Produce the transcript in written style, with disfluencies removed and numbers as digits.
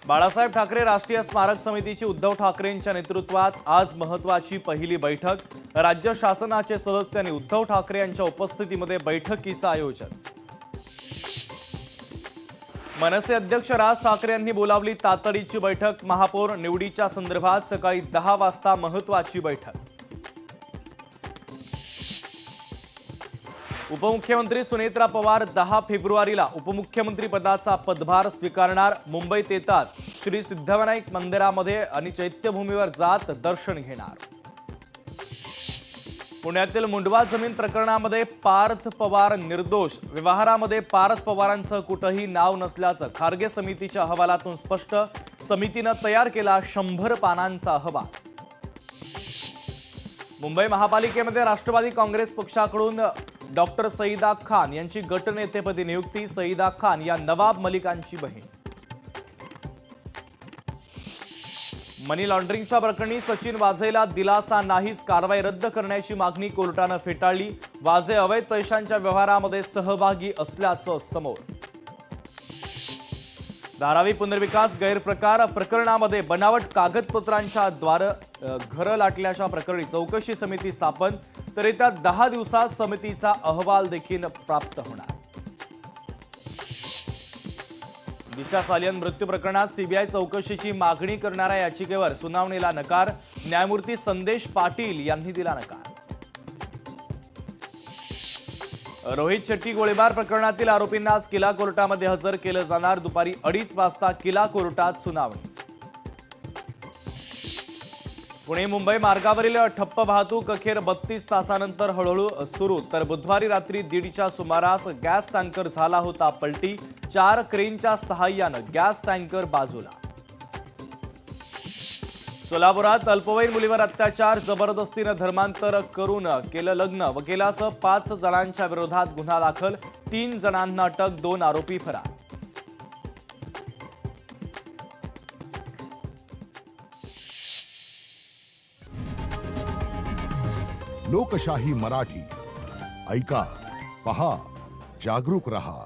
बाळासाहेब ठाकरे राष्ट्रीय स्मारक समितीची उद्धव ठाकरेंच्या नेतृत्वात आज महत्त्वाची पहिली बैठक। राज्य शासनाचे सदस्य आणि उद्धव ठाकरे यांच्या उपस्थितीमध्ये बैठकीचं आयोजन। मनसे अध्यक्ष राज ठाकरे यांनी बोलावली तातडीची बैठक। महापौर निवडीच्या संदर्भात सकाळी 10 वाजता महत्त्वाची बैठक। उपमुख्यमंत्री सुनेत्रा पवार 10 फेब्रुवारीला उपमुख्यमंत्री पदाचा पदभार स्वीकारणार। मुंबईत येताच श्री सिद्धविनायक मंदिरामध्ये आणि चैत्यभूमीवर जात दर्शन घेणार। पुण्यातील मुंडवा जमीन प्रकरणामध्ये पार्थ पवार निर्दोष। व्यवहारामध्ये पार्थ पवारांचं कुठेही नाव नसल्याचं खारगे समितीच्या अहवालातून स्पष्ट। समितीने तयार केला 100 पानांचा अहवाल। मुंबई महापालिकेमध्ये राष्ट्रवादी काँग्रेस पक्षाकडून डॉक्टर सईदा खान यांची गटनेतेपदी नियुक्ती। सईदा खान या नवाब मलिकांची बहीण। मनी लॉन्ड्रिंगच्या प्रकरणी सचिन वाझेला दिलासा नाहीच। कारवाई रद्द करण्याची मागणी कोर्टाने फेटाळली। वाझे अवैध पैशांच्या व्यवहारामध्ये सहभागी असल्याचं समोर। धारावी पुनर्विकास गैरप्रकार प्रकरणामध्ये बनावट कागदपत्रांच्या द्वारे घरं लाटल्याच्या प्रकरणी चौकशी समिती स्थापन। तर येत्या 10 दिवसात समितीचा अहवाल देखील प्राप्त होणार। दिशा सालियन मृत्यू प्रकरणात सीबीआय चौकशीची मागणी करणाऱ्या याचिकेवर सुनावणीला नकार। न्यायमूर्ती संदेश पाटील यांनी दिला नकार। रोहित शेट्टी गोळीबार प्रकरणातील आरोपींना आज किला कोर्टामध्ये हजर केलं जाणार। दुपारी 2:30 वाजता किला कोर्टात सुनावणी। पुणे मुंबई मार्गावरील ठप्प वाहतूक अखेर 32 तासानंतर हळूहळू सुरू। तर बुधवारी रात्री 1:30च्या सुमारास गॅस टँकर झाला होता पलटी। 4 क्रेनच्या सहाय्यानं गॅस टँकर बाजूला। सोलापुरात अल्पवयीन मुलीवर अत्याचार, जबरदस्तीनं धर्मांतर करून केलं लग्न व केल्यासह 5 जणांच्या विरोधात गुन्हा दाखल। 3 जणांना अटक, 2 आरोपी फरार। लोकशाही मराठी ऐका, पहा, जागरूक रहा।